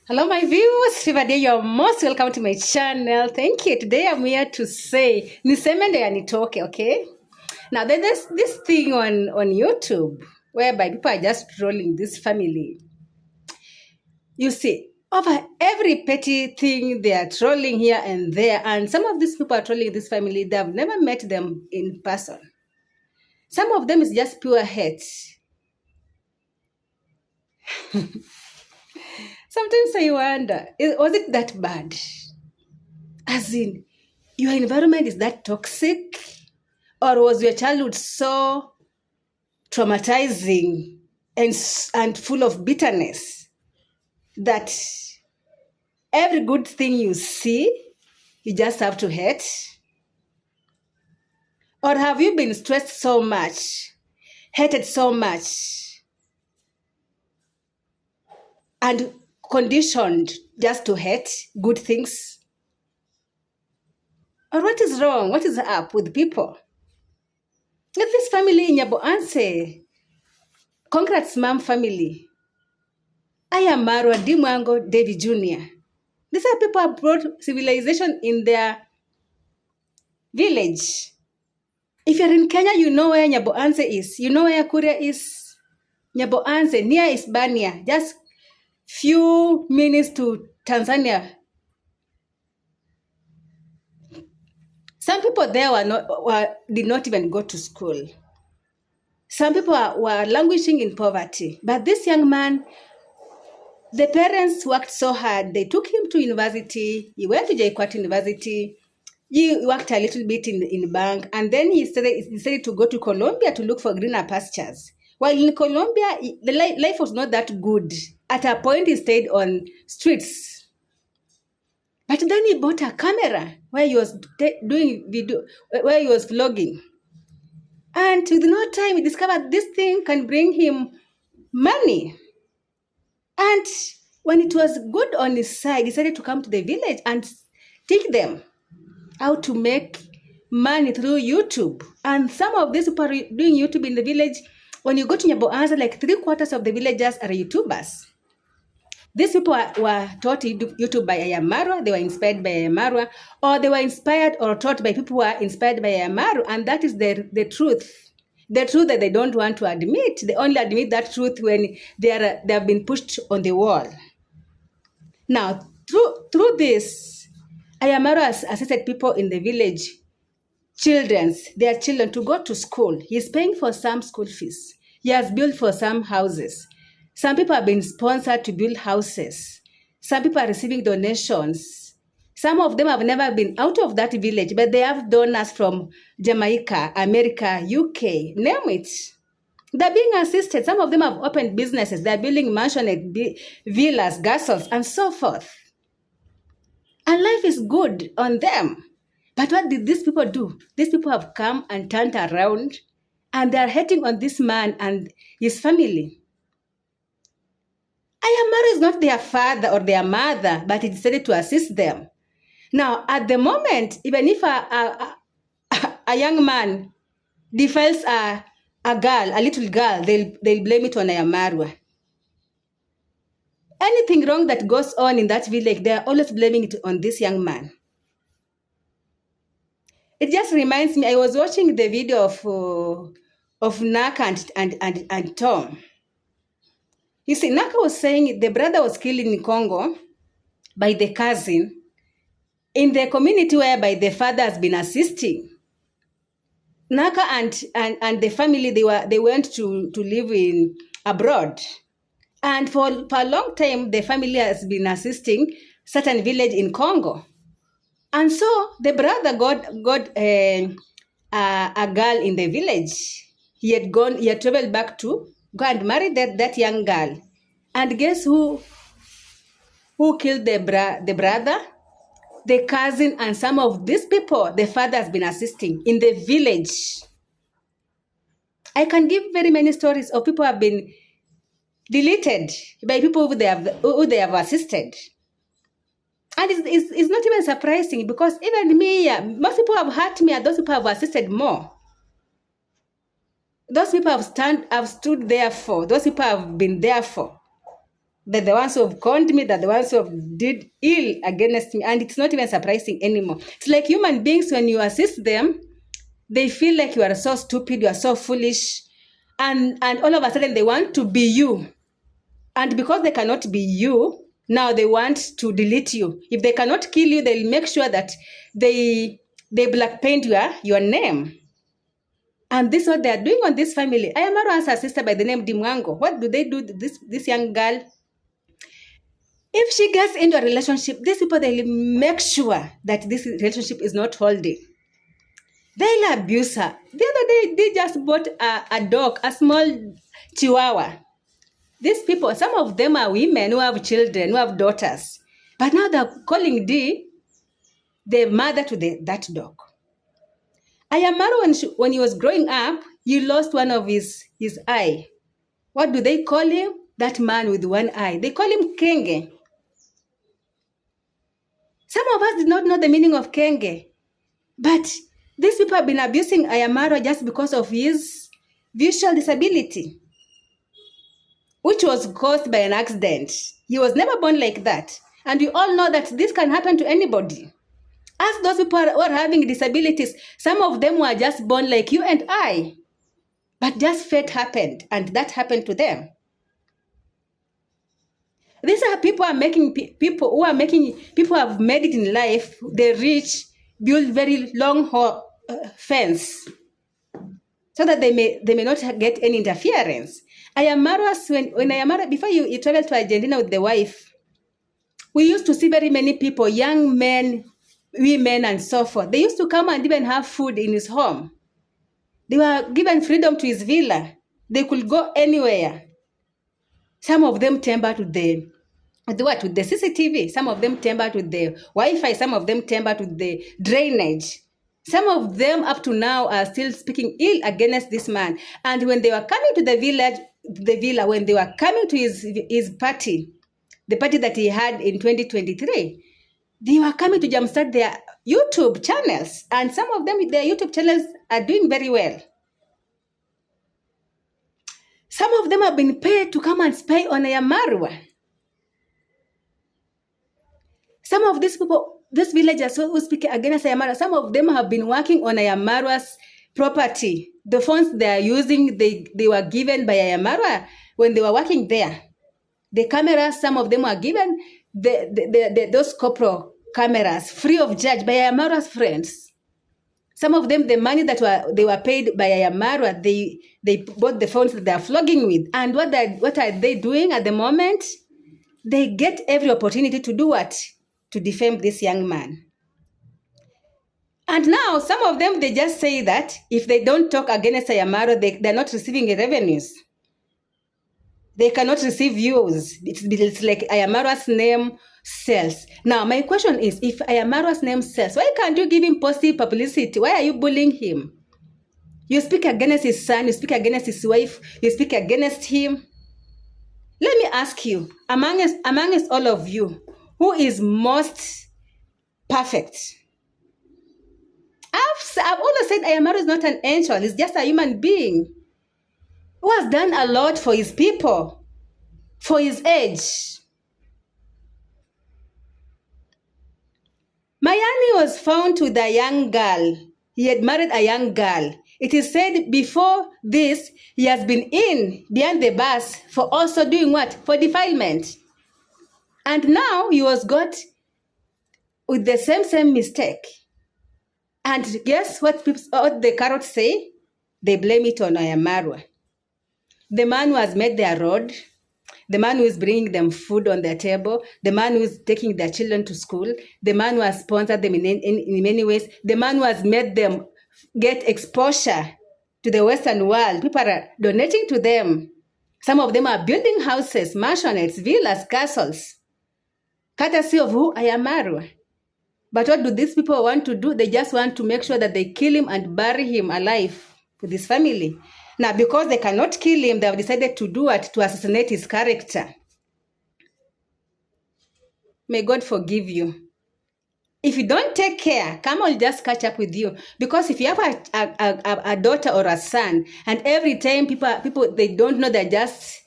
Hello, my viewers. Sivade, you're most welcome to my channel. Thank you. Today I'm here to say, niseme ndio yanitoke, okay? Now, there's this thing on YouTube whereby people are just trolling this family. You see, over every petty thing, they are trolling here and there. And some of these people are trolling this family. They have never met them in person. Some of them is just pure hate. Sometimes I wonder, was it that bad? As in, your environment is that toxic? Or was your childhood so traumatizing and full of bitterness that every good thing you see, you just have to hate? Or have you been stressed so much, hated so much, and conditioned just to hate good things? Or what is wrong? What is up with people? This family in Nyaboanse, congrats mom family. I am Marwa Dimwango David Jr. These are people who brought civilization in their village. If you're in Kenya, you know where Nyaboanse is. You know where Kuria is. Nyaboanse, near Hispania, just few minutes to Tanzania. Some people there did not even go to school. Some people were languishing in poverty. But this young man, the parents worked so hard. They took him to university. He went to JKUAT University. He worked a little bit in bank, and then he decided to go to Colombia to look for greener pastures. While in Colombia, the life was not that good. At a point, he stayed on streets. But then he bought a camera where he was doing video, where he was vlogging. And with no time, he discovered this thing can bring him money. And when it was good on his side, he decided to come to the village and teach them how to make money through YouTube. And some of these people are doing YouTube in the village. When you go to Nyaboanse, like 3/4 of the villagers are YouTubers. These people were taught YouTube by Ayamarwa. They were inspired by Ayamarwa, or they were inspired or taught by people who are inspired by Ayamarwa. And that is the truth. The truth that they don't want to admit. They only admit that truth when they have been pushed on the wall. Now, through this, Ayamarwa has assisted people in the village, their children to go to school. He's paying for some school fees. He has built for some houses. Some people have been sponsored to build houses. Some people are receiving donations. Some of them have never been out of that village, but they have donors from Jamaica, America, UK, name it. They're being assisted. Some of them have opened businesses. They're building mansionettes, villas, castles, and so forth. And life is good on them. But what did these people do? These people have come and turned around, and they are hating on this man and his family. Ayamaru is not their father or their mother, but he decided to assist them. Now, at the moment, even if a young man defiles a little girl, they'll blame it on Ayamaru. Anything wrong that goes on in that village, they're always blaming it on this young man. It just reminds me, I was watching the video of Naka and Tom. You see, Naka was saying the brother was killed in Congo by the cousin in the community whereby the father has been assisting. Naka and the family, they went to live in abroad. And for a long time, the family has been assisting certain village in Congo. And so the brother got a girl in the village. He had traveled back to go and marry that young girl. And guess who killed the brother? The cousin and some of these people the father has been assisting in the village. I can give very many stories of people who have been deleted by people who they have assisted. And it's not even surprising because even me, most people have hurt me and those people have assisted more. Those people have stood there for. Those people have been there for. They're the ones who have conned me, they're the ones who have did ill against me, and it's not even surprising anymore. It's like human beings, when you assist them, they feel like you are so stupid, you are so foolish, and all of a sudden they want to be you. And because they cannot be you, now they want to delete you. If they cannot kill you, they'll make sure that they black paint your name. And this is what they are doing on this family. Ayamaro has a sister by the name Dimwango. What do they do to this young girl? If she gets into a relationship, these people, they'll make sure that this relationship is not holding. They'll abuse her. The other day, they just bought a dog, a small chihuahua. These people, some of them are women who have children, who have daughters. But now they're calling D the mother to that dog. Ayamaro, when he was growing up, he lost one of his eye. What do they call him? That man with one eye. They call him Kenge. Some of us did not know the meaning of Kenge. But these people have been abusing Ayamaro just because of his visual disability, which was caused by an accident. He was never born like that. And we all know that this can happen to anybody. As those people who are having disabilities, some of them were just born like you and I. But just fate happened, and that happened to them. These are people who have made it in life. They rich, build very long fence, so that they may not get any interference. Ayamaro, before you travel to Argentina with the wife, we used to see very many people, young men, women, and so forth. They used to come and even have food in his home. They were given freedom to his villa. They could go anywhere. Some of them tampered with the CCTV. Some of them tampered with the Wi-Fi. Some of them tampered with the drainage. Some of them up to now are still speaking ill against this man. And when they were coming to the villa, when they were coming to his party, the party that he had in 2023, they were coming to jumpstart their YouTube channels. And some of them, their YouTube channels are doing very well. Some of them have been paid to come and spy on Ayamaro. Some of these people, these villagers who speak against Ayamaro, some of them have been working on Ayamaro's property. The phones they are using, they were given by Ayamaro when they were working there. The cameras, some of them were given those GoPro cameras free of charge by Ayamaro's friends. Some of them, the money that they were paid by Ayamaro, they bought the phones that they are flogging with. And what are they doing at the moment? They get every opportunity to do what? To defame this young man. And now some of them, they just say that if they don't talk against Ayamaro, they're not receiving revenues. They cannot receive views. It's like Ayamaro's name sells. Now, my question is, if Ayamaro's name sells, why can't you give him positive publicity? Why are you bullying him? You speak against his son, you speak against his wife, you speak against him. Let me ask you, amongst all of you, who is most perfect? I've always said Ayamaro is not an angel, he's just a human being who has done a lot for his people, for his age. Mayani was found with a young girl. He had married a young girl. It is said before this, he has been behind the bars for also doing what? For defilement. And now he was got with the same mistake. And guess what the carrots say? They blame it on Ayamaro. The man who has made their road, the man who is bringing them food on their table, the man who is taking their children to school, the man who has sponsored them in many ways, the man who has made them get exposure to the Western world. People are donating to them. Some of them are building houses, mansions, villas, castles, courtesy of who? Ayamaro. But what do these people want to do? They just want to make sure that they kill him and bury him alive with his family. Now, because they cannot kill him, they have decided to do what? To assassinate his character. May God forgive you. If you don't take care, Karma will just catch up with you. Because if you have a daughter or a son, and every time people they don't know, they're just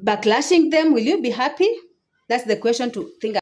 backlashing them, will you be happy? That's the question to think